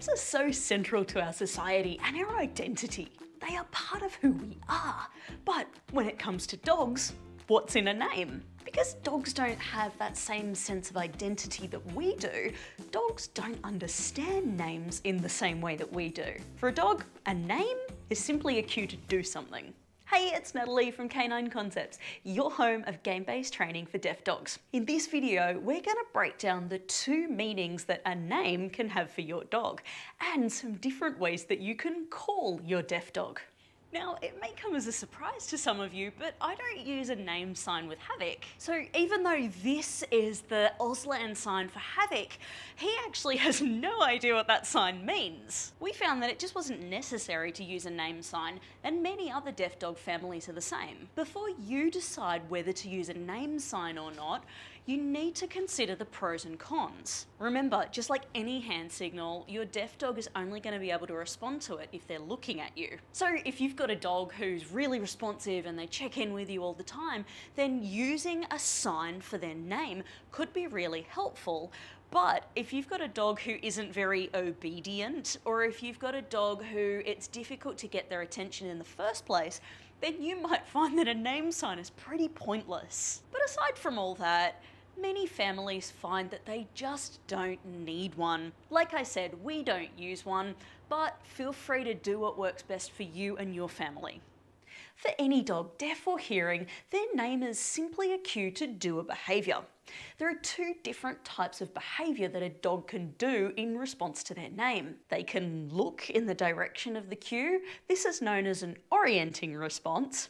Names are so central to our society and our identity. They are part of who we are. But when it comes to dogs, what's in a name? Because dogs don't have that same sense of identity that we do, dogs don't understand names in the same way that we do. For a dog, a name is simply a cue to do something. Hey, it's Natalie from Canine Concepts, your home of game-based training for deaf dogs. In this video, we're going to break down the two meanings that a name can have for your dog, and some different ways that you can call your deaf dog. Now, it may come as a surprise to some of you, but I don't use a name sign with Havoc. So even though this is the Auslan sign for Havoc, he actually has no idea what that sign means. We found that it just wasn't necessary to use a name sign, and many other deaf dog families are the same. Before you decide whether to use a name sign or not, you need to consider the pros and cons. Remember, just like any hand signal, your deaf dog is only going to be able to respond to it if they're looking at you. So if you've got a dog who's really responsive and they check in with you all the time, then using a sign for their name could be really helpful. But if you've got a dog who isn't very obedient, or if you've got a dog who it's difficult to get their attention in the first place, then you might find that a name sign is pretty pointless. But aside from all that, many families find that they just don't need one. Like I said, we don't use one, but feel free to do what works best for you and your family. For any dog, deaf or hearing, their name is simply a cue to do a behaviour. There are two different types of behaviour that a dog can do in response to their name. They can look in the direction of the cue, this is known as an orienting response,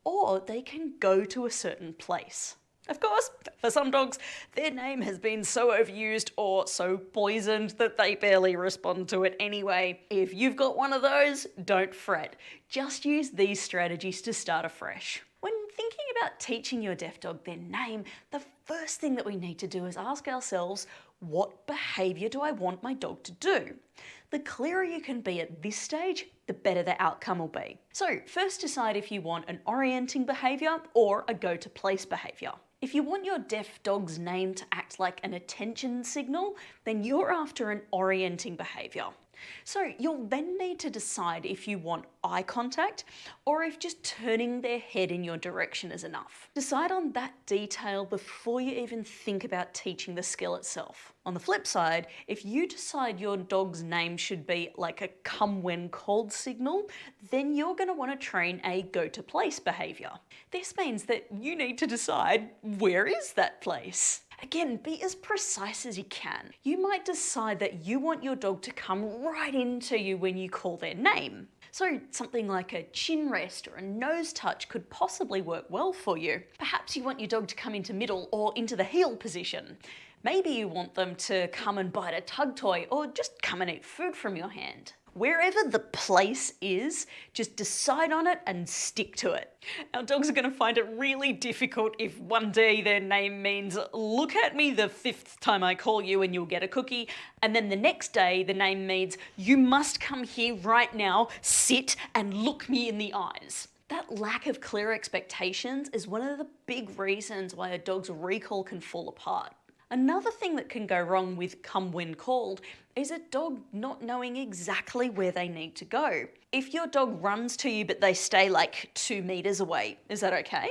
or they can go to a certain place. Of course, for some dogs, their name has been so overused or so poisoned that they barely respond to it anyway. If you've got one of those, don't fret. Just use these strategies to start afresh. When thinking about teaching your deaf dog their name, the first thing that we need to do is ask ourselves, what behaviour do I want my dog to do? The clearer you can be at this stage, the better the outcome will be. So first decide if you want an orienting behaviour or a go-to-place behaviour. If you want your deaf dog's name to act like an attention signal, then you're after an orienting behaviour. So you'll then need to decide if you want eye contact or if just turning their head in your direction is enough. Decide on that detail before you even think about teaching the skill itself. On the flip side, if you decide your dog's name should be like a come when called signal, then you're going to want to train a go to place behaviour. This means that you need to decide, where is that place? Again, be as precise as you can. You might decide that you want your dog to come right into you when you call their name. So something like a chin rest or a nose touch could possibly work well for you. Perhaps you want your dog to come into middle or into the heel position. Maybe you want them to come and bite a tug toy or just come and eat food from your hand. Wherever the place is, just decide on it and stick to it. Our dogs are going to find it really difficult if one day their name means, look at me the 5th time I call you and you'll get a cookie, and then the next day the name means, you must come here right now, sit and look me in the eyes. That lack of clear expectations is one of the big reasons why a dog's recall can fall apart. Another thing that can go wrong with come when called is a dog not knowing exactly where they need to go. If your dog runs to you but they stay like 2 meters away, is that okay?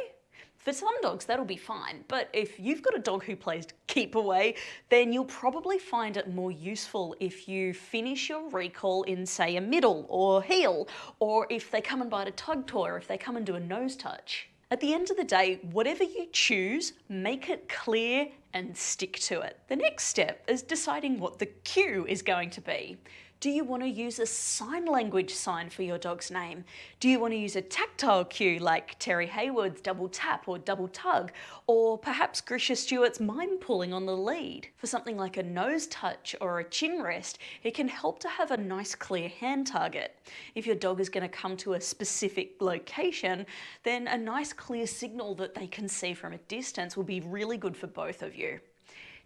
For some dogs that'll be fine, but if you've got a dog who plays keep away, then you'll probably find it more useful if you finish your recall in, say, a middle or heel, or if they come and bite a tug toy, or if they come and do a nose touch. At the end of the day, whatever you choose, make it clear and stick to it. The next step is deciding what the cue is going to be. Do you want to use a sign language sign for your dog's name? Do you want to use a tactile cue like Terry Haywood's double tap or double tug? Or perhaps Grisha Stewart's mime pulling on the lead? For something like a nose touch or a chin rest, it can help to have a nice clear hand target. If your dog is going to come to a specific location, then a nice clear signal that they can see from a distance will be really good for both of you.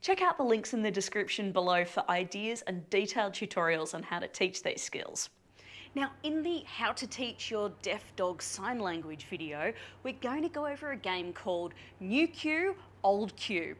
Check out the links in the description below for ideas and detailed tutorials on how to teach these skills. Now, in the How to Teach Your Deaf Dog Sign Language video, we're going to go over a game called New Cue, Old Cue.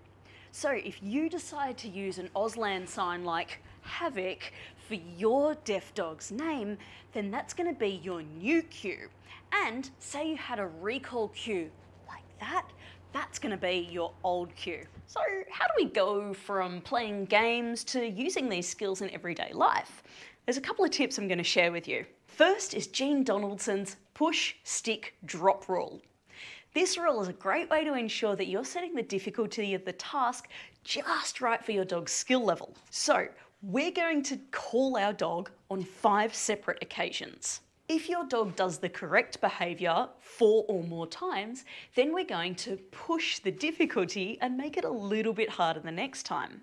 So if you decide to use an Auslan sign like Havoc, for your deaf dog's name, then that's going to be your new cue. And say you had a recall cue like that, that's going to be your old cue. So how do we go from playing games to using these skills in everyday life? There's a couple of tips I'm going to share with you. First is Gene Donaldson's push, stick, drop rule. This rule is a great way to ensure that you're setting the difficulty of the task just right for your dog's skill level. So we're going to call our dog on 5 separate occasions. If your dog does the correct behaviour 4 or more times, then we're going to push the difficulty and make it a little bit harder the next time.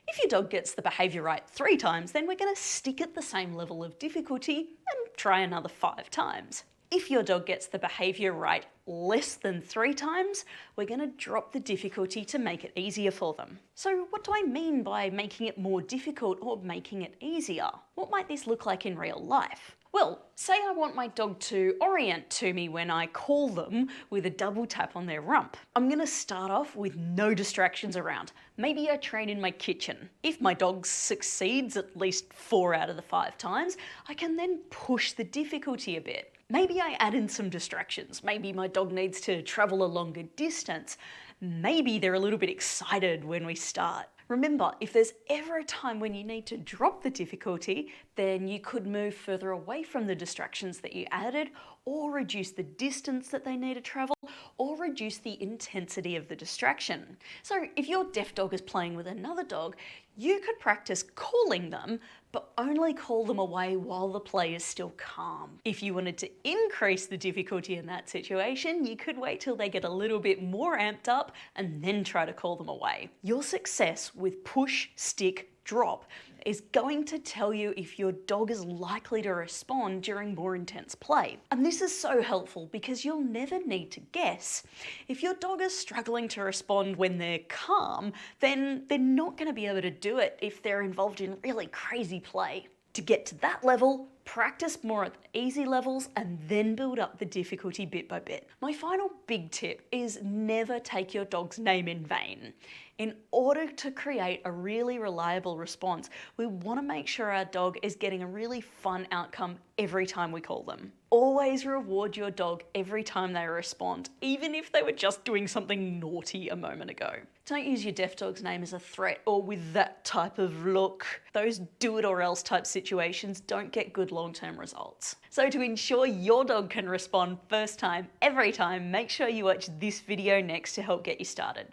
If your dog gets the behaviour right 3 times, then we're going to stick at the same level of difficulty and try another 5 times. If your dog gets the behaviour right less than 3 times, we're going to drop the difficulty to make it easier for them. So what do I mean by making it more difficult or making it easier? What might this look like in real life? Well, say I want my dog to orient to me when I call them with a double tap on their rump. I'm going to start off with no distractions around. Maybe I train in my kitchen. If my dog succeeds at least 4 out of the 5 times, I can then push the difficulty a bit. Maybe I add in some distractions. Maybe my dog needs to travel a longer distance. Maybe they're a little bit excited when we start. Remember, if there's ever a time when you need to drop the difficulty, then you could move further away from the distractions that you added, or reduce the distance that they need to travel, or reduce the intensity of the distraction. So if your deaf dog is playing with another dog, you could practice calling them, but only call them away while the play is still calm. If you wanted to increase the difficulty in that situation, you could wait till they get a little bit more amped up and then try to call them away. Your success with push, stick, drop is going to tell you if your dog is likely to respond during more intense play. And this is so helpful because you'll never need to guess. If your dog is struggling to respond when they're calm, then they're not going to be able to do it if they're involved in really crazy play. To get to that level, practice more at the easy levels and then build up the difficulty bit by bit. My final big tip is never take your dog's name in vain. In order to create a really reliable response, we want to make sure our dog is getting a really fun outcome every time we call them. Always reward your dog every time they respond, even if they were just doing something naughty a moment ago. Don't use your deaf dog's name as a threat or with that type of look. Those do it or else type situations don't get good long-term results. So to ensure your dog can respond first time, every time, make sure you watch this video next to help get you started.